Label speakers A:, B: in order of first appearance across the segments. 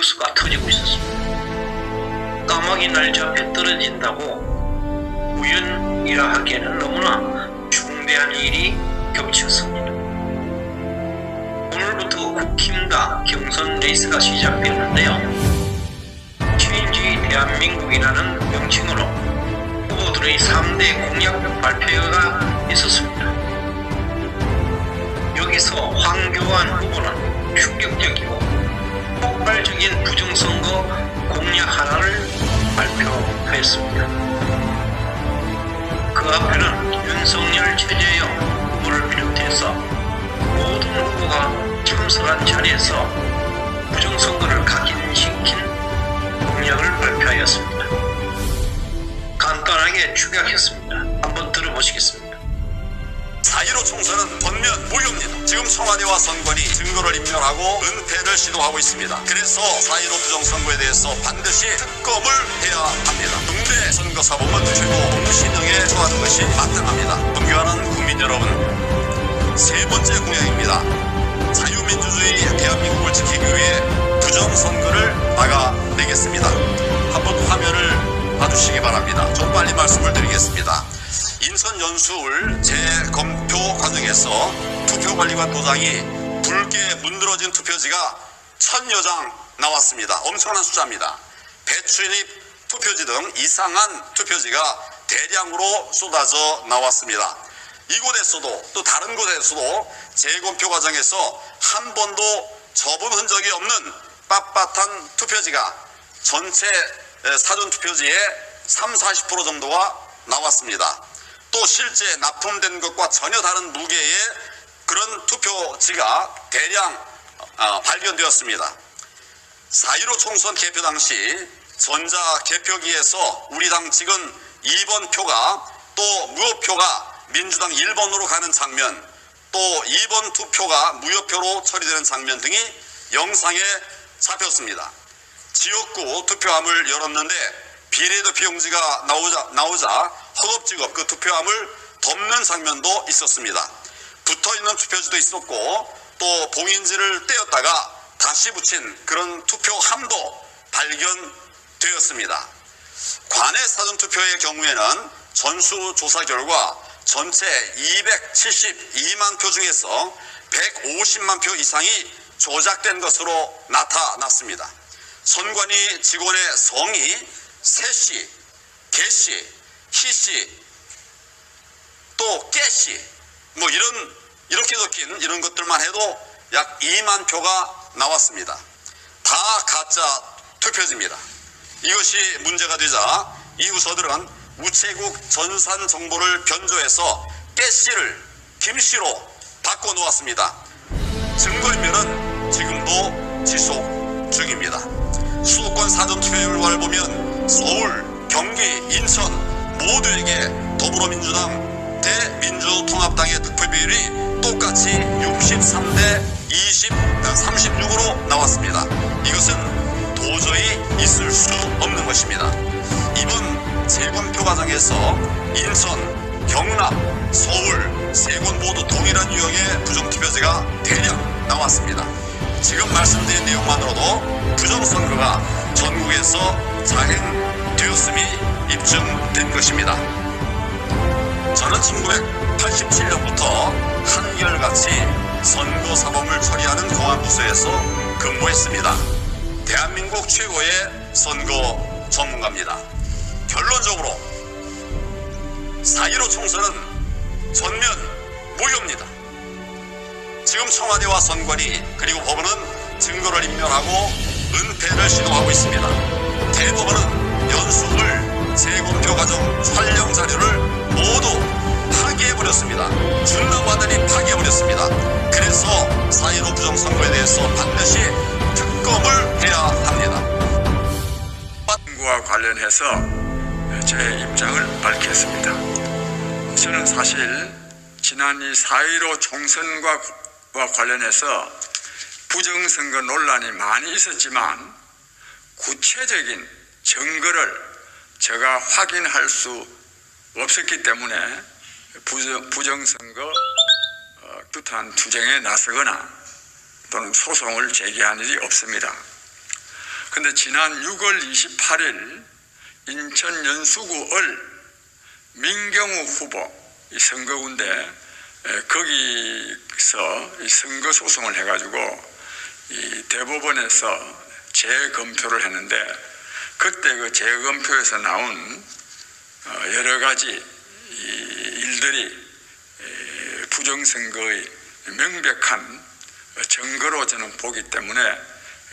A: 뉴스가 터지고 있었습니다. 까마귀 날개 앞에 떨어진다고 우연이라 하기에는 너무나 중대한 일이 겹쳤습니다. 오늘부터 국힘당 경선 레이스가 시작되었는데요. 체인지 대한민국이라는 명칭으로 후보들의 3대 공약 발표가 있었습니다. 여기서 황교안 후보는 충격적이고 폭발적인 부정선거 공약 하나를 발표했습니다. 그 앞에는 윤석열, 최재형 후보를 비롯해서 모든 후보가 참석한 자리에서 부정선거를 각인시킨 공약을 발표하였습니다. 간단하게 축약했습니다. 한번 들어보시겠습니다.
B: 4.15 총선은 전면 무효입니다. 지금 청와대와 선관위 증거를 인멸하고 은폐를 시도하고 있습니다. 그래서 4.15 부정선거에 대해서 반드시 특검을 해야 합니다. 중대 선거사법은 최고 공신력에 처하는 것이 마땅합니다. 존경하는 국민 여러분, 세 번째 공약입니다. 자유민주주의 대한민국을 지키기 위해 부정선거를 막아내겠습니다. 한번 화면을 봐주시기 바랍니다. 좀 빨리 말씀을 드리겠습니다. 인천 연수울 재검표 과정에서 투표관리관 도장이 붉게 문드러진 투표지가 1000여 장 나왔습니다. 엄청난 숫자입니다. 배추잎 투표지 등 이상한 투표지가 대량으로 쏟아져 나왔습니다. 이곳에서도 또 다른 곳에서도 재검표 과정에서 한 번도 접은 흔적이 없는 빳빳한 투표지가 전체 사전투표지의 30-40% 정도가 나왔습니다. 또 실제 납품된 것과 전혀 다른 무게의 그런 투표지가 대량 발견되었습니다. 4.15 총선 개표 당시 전자개표기에서 우리 당 찍은 2번 표가 또 무효표가 민주당 1번으로 가는 장면, 또 2번 투표가 무효표로 처리되는 장면 등이 영상에 잡혔습니다. 지역구 투표함을 열었는데 비례대표 용지가 나오자 허겁지겁 그 투표함을 덮는 장면도 있었습니다. 붙어있는 투표지도 있었고 또 봉인지를 떼었다가 다시 붙인 그런 투표함도 발견되었습니다. 관내 사전투표의 경우에는 전수조사 결과 전체 272만 표 중에서 150만 표 이상이 조작된 것으로 나타났습니다. 선관위 직원의 성이 세씨, 개씨, 희씨, 또 깨씨, 이렇게 적힌 이런 것들만 해도 약 2만 표가 나왔습니다. 다 가짜 투표지입니다. 이것이 문제가 되자 이웃서들은 우체국 전산 정보를 변조해서 깨씨를 김씨로 바꿔놓았습니다. 증거인멸은 지금도 지속 중입니다. 수도권 사전투표 결과를 보면 서울, 경기, 인천 모두에게 더불어민주당 대민주통합당의 득표 비율이 똑같이 63대 36으로 나왔습니다. 이것은 도저히 있을 수 없는 것입니다. 이번 재검표 과정에서 인천, 경남, 서울 세 곳 모두 동일한 유형의 부정투표지가 대량 나왔습니다. 지금 말씀드린 내용만으로도 부정선거가 전국에서 자행되었음이 입증된 것입니다. 저는 1987년부터 한결같이 선거사범을 처리하는 공안부서에서 근무했습니다. 대한민국 최고의 선거 전문가입니다. 결론적으로 4.15 총선은 전면 무효입니다. 지금 청와대와 선관위 그리고 법원은 증거를 인멸하고 은폐를 시도하고 있습니다. 대법원은 연수울 재검표 과정 촬영 자료를 모두 파기해버렸습니다. 준나마들이 파기해버렸습니다. 그래서 4.15 부정선거에 대해서 반드시 특검을 해야 합니다.
C: 과 관련해서 제 입장을 밝혔습니다. 저는 사실 지난 이 4.15 총선과 관련해서 부정선거 논란이 많이 있었지만 구체적인 증거를 제가 확인할 수 없었기 때문에 부정선거 규탄 투쟁에 나서거나 또는 소송을 제기한 일이 없습니다. 근데 지난 6월 28일 인천 연수구을 민경우 후보 이 선거구인데 거기서 이 선거 소송을 해가지고 이 대법원에서 재검표를 했는데 그때 그 재검표에서 나온 여러 가지 이 일들이 부정선거의 명백한 증거로 저는 보기 때문에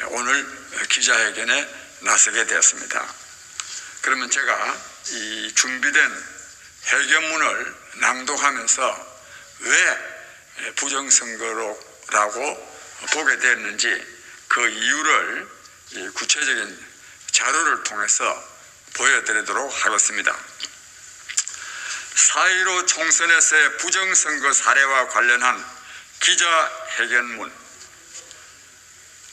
C: 오늘 기자회견에 나서게 되었습니다. 그러면 제가 이 준비된 회견문을 낭독하면서 왜 부정선거라고 보게 되었는지 그 이유를 구체적인 자료를 통해서 보여드리도록 하겠습니다. 4.15 총선에서의 부정선거 사례와 관련한 기자회견문.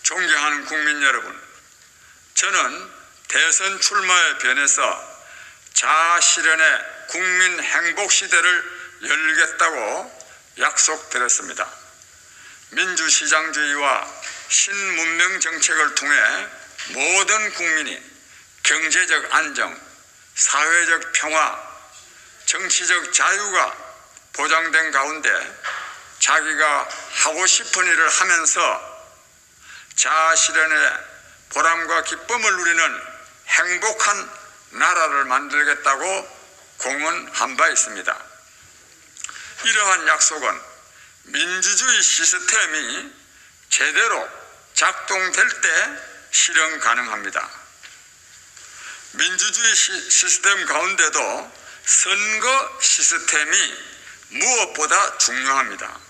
C: 존경하는 국민 여러분, 저는 대선 출마에 변해서 자아실현의 국민 행복 시대를 열겠다고 약속드렸습니다. 민주시장주의와 신문명 정책을 통해 모든 국민이 경제적 안정, 사회적 평화, 정치적 자유가 보장된 가운데 자기가 하고 싶은 일을 하면서 자아실현의 보람과 기쁨을 누리는 행복한 나라를 만들겠다고 공언한 바 있습니다. 이러한 약속은 민주주의 시스템이 제대로 작동될 때 실현 가능합니다. 민주주의 시스템 가운데도 선거 시스템이 무엇보다 중요합니다.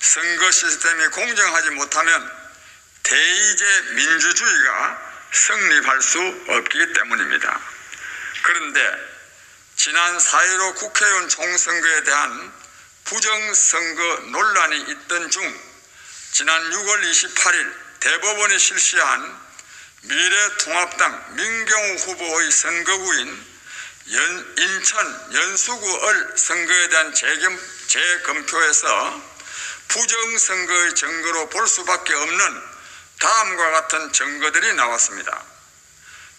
C: 선거 시스템이 공정하지 못하면 대의제 민주주의가 성립할 수 없기 때문입니다. 그런데 지난 4.15 국회의원 총선거에 대한 부정선거 논란이 있던 중 지난 6월 28일 대법원이 실시한 미래통합당 민경우 후보의 선거구인 인천 연수구을 선거에 대한 재검표에서 부정선거의 증거로 볼 수밖에 없는 다음과 같은 증거들이 나왔습니다.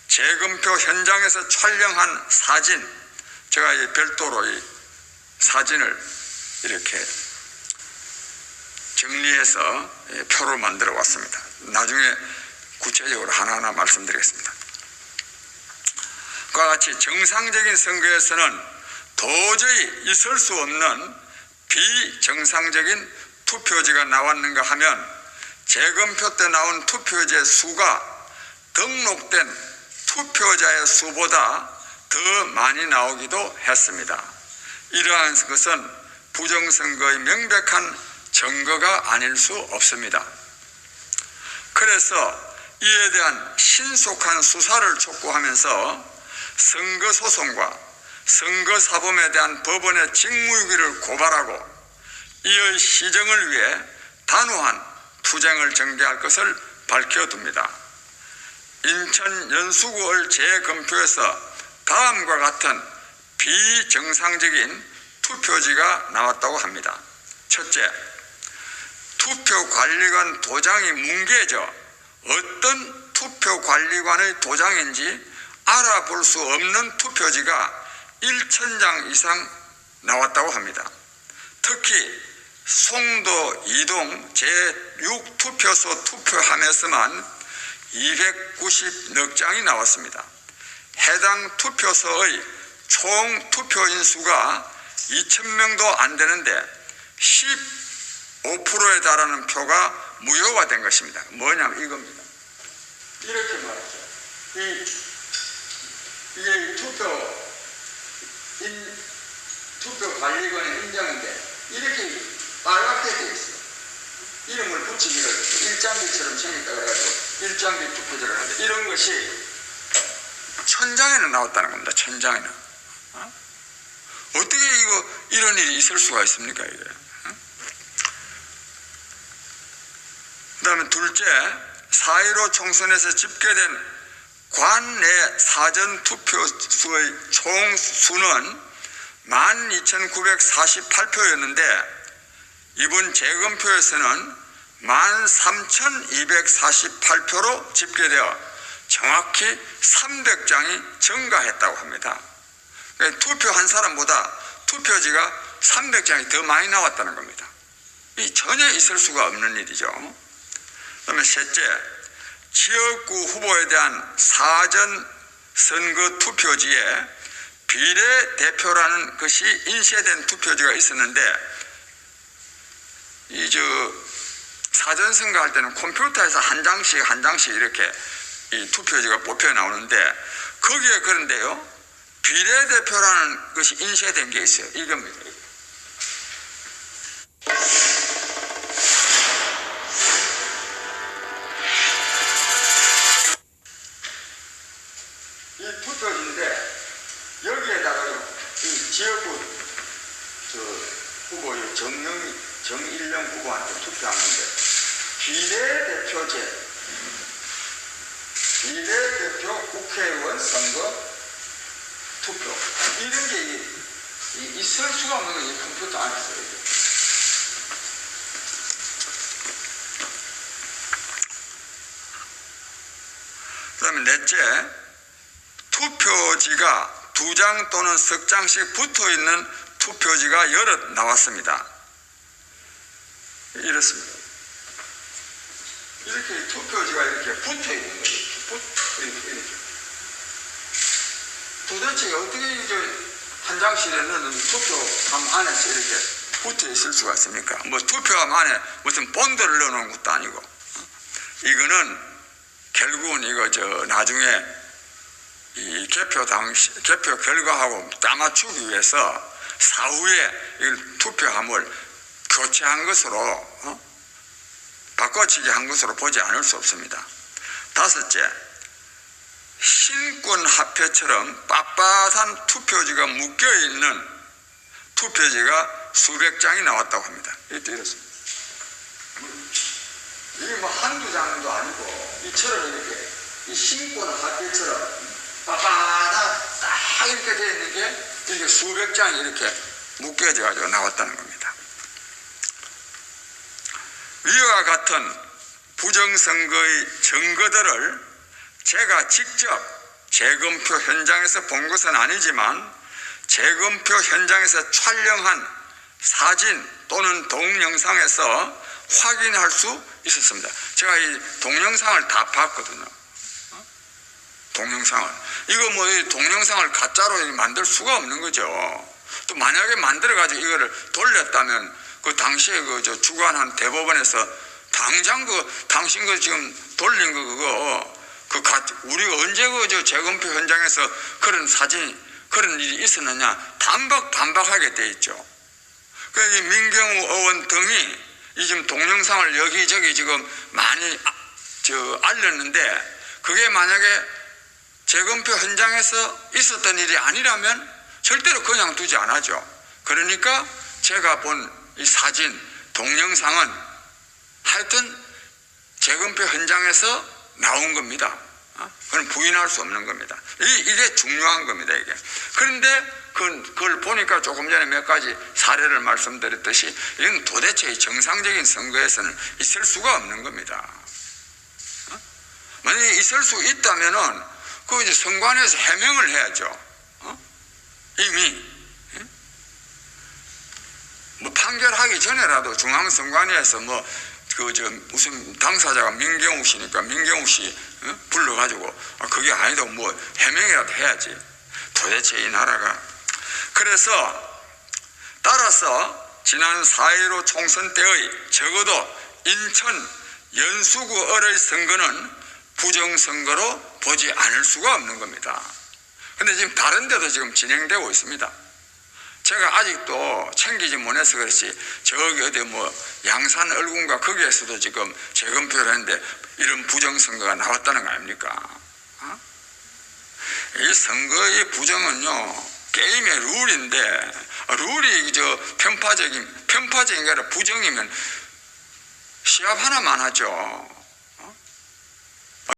C: 재검표 현장에서 촬영한 사진, 제가 이 별도로 이 사진을 이렇게 정리해서 표로 만들어 왔습니다. 나중에 구체적으로 하나하나 말씀드리겠습니다. 그와 같이 정상적인 선거에서는 도저히 있을 수 없는 비정상적인 투표지가 나왔는가 하면 재검표 때 나온 투표지의 수가 등록된 투표자의 수보다 더 많이 나오기도 했습니다. 이러한 것은 부정선거의 명백한 증거가 아닐 수 없습니다. 그래서 이에 대한 신속한 수사를 촉구하면서 선거소송과 선거사범에 대한 법원의 직무유기를 고발하고 이의 시정을 위해 단호한 투쟁을 전개할 것을 밝혀둡니다. 인천 연수구을 재검표에서 다음과 같은 비정상적인 투표지가 나왔다고 합니다. 첫째, 투표관리관 도장이 뭉개져 어떤 투표관리관의 도장인지 알아볼 수 없는 투표지가 1,000장 이상 나왔다고 합니다. 특히 송도 이동 제6투표소 투표함에서만 290여 장이 나왔습니다. 해당 투표소의 총 투표인 수가 2,000명도 안 되는데 15%에 달하는 표가 무효화된 것입니다. 뭐냐면 이겁니다. 이렇게 말하죠. 이게 투표 관리관의 인정인데 이렇게 빨갛게 되어 있어요. 이름을 붙이기를 일장기처럼 생겼다 그래가지고 일장기 투표제를 하는데 이런 것이 1,000장에는 나왔다는 겁니다. 1,000장에는. 어떻게 이런 일이 있을 수가 있습니까? 이게. 그 다음에 둘째, 4.15 총선에서 집계된 관내 사전투표수의 총수는 12,948표였는데 이번 재검표에서는 13,248표로 집계되어 정확히 300장이 증가했다고 합니다. 그러니까 투표한 사람보다 투표지가 300장이 더 많이 나왔다는 겁니다. 이 전혀 있을 수가 없는 일이죠. 그다음에 셋째, 지역구 후보에 대한 사전 선거 투표지에 비례대표라는 것이 인쇄된 투표지가 있었는데 사전 선거 할 때는 컴퓨터에서 한 장씩 이렇게 이 투표지가 뽑혀 나오는데 거기에 그런데요, 비례대표라는 것이 인쇄된 게 있어요. 이겁니다. 이 투표지인데 여기에다가요, 이 지역구 후보 정일령 후보한테 투표하는데 비례대표 국회의원 선거 투표 이런 게 있을 수가 없는 거예요. 컴퓨터 안에 써요. 그 다음에 넷째, 투표지가 2장 또는 석 장씩 붙어있는 투표지가 여럿 나왔습니다. 이렇습니다. 이렇게 투표지가 이렇게 붙어있는 거예요. 이렇게. 도대체 어떻게 한 장씩에 넣는 투표함 안에서 이렇게 붙어있을 수가 있습니까? 뭐 투표함 안에 무슨 본드를 넣어놓은 것도 아니고. 이거는 결국은 나중에 이 개표 결과하고 따맞추기 위해서 사후에 이 투표함을 교체한 것으로 바꿔치기 한 것으로 보지 않을 수 없습니다. 다섯째, 신권 합표처럼 빳빳한 투표지가 묶여있는 투표지가 수백 장이 나왔다고 합니다. 이것도 이렇습니다. 이게 뭐 한두 장도 아니고 이처럼 이렇게 이 신권 합표처럼 빳빳한 딱 이렇게 되어 있는 게 이렇게 수백 장이 이렇게 묶여져 가지고 나왔다는 겁니다. 위와 같은 부정선거의 증거들을 제가 직접 재검표 현장에서 본 것은 아니지만 재검표 현장에서 촬영한 사진 또는 동영상에서 확인할 수 있었습니다. 제가 이 동영상을 다 봤거든요. 동영상을. 이거 뭐 이 동영상을 가짜로 만들 수가 없는 거죠. 또 만약에 만들어가지고 이거를 돌렸다면 그 당시에 주관한 대법원에서 당장 당신 지금 돌린 우리가 언제 재검표 현장에서 그런 그런 일이 있었느냐 반박하게 돼 있죠. 그래서 민경우 의원 등이 이 지금 동영상을 여기저기 지금 많이 알렸는데 그게 만약에 재검표 현장에서 있었던 일이 아니라면 절대로 그냥 두지 않았죠. 그러니까 제가 본 이 사진, 동영상은 하여튼 재검표 현장에서 나온 겁니다. 그건 부인할 수 없는 겁니다. 이게 중요한 겁니다, 이게. 그런데 그걸 보니까 조금 전에 몇 가지 사례를 말씀드렸듯이 이건 도대체 정상적인 선거에서는 있을 수가 없는 겁니다. 만약에 있을 수 있다면은 이제 선관위에서 해명을 해야죠. 이미 뭐 판결하기 전에라도 중앙선관위에서 무슨 당사자가 민경우 씨니까 민경우 씨 불러가지고 그게 아니다고 해명이라도 해야지. 도대체 이 나라가. 그래서 따라서 지난 4.15 총선 때의 적어도 인천 연수구 을의 선거는 부정선거로 보지 않을 수가 없는 겁니다. 근데 지금 다른 데도 지금 진행되고 있습니다. 제가 아직도 챙기지 못해서 그렇지 저기 어디 양산 얼군가 거기에서도 지금 재검표를 했는데 이런 부정선거가 나왔다는 거 아닙니까? 이 선거의 부정은요 게임의 룰인데 룰이 편파적인 게 아니라 부정이면 시합 하나만 하죠.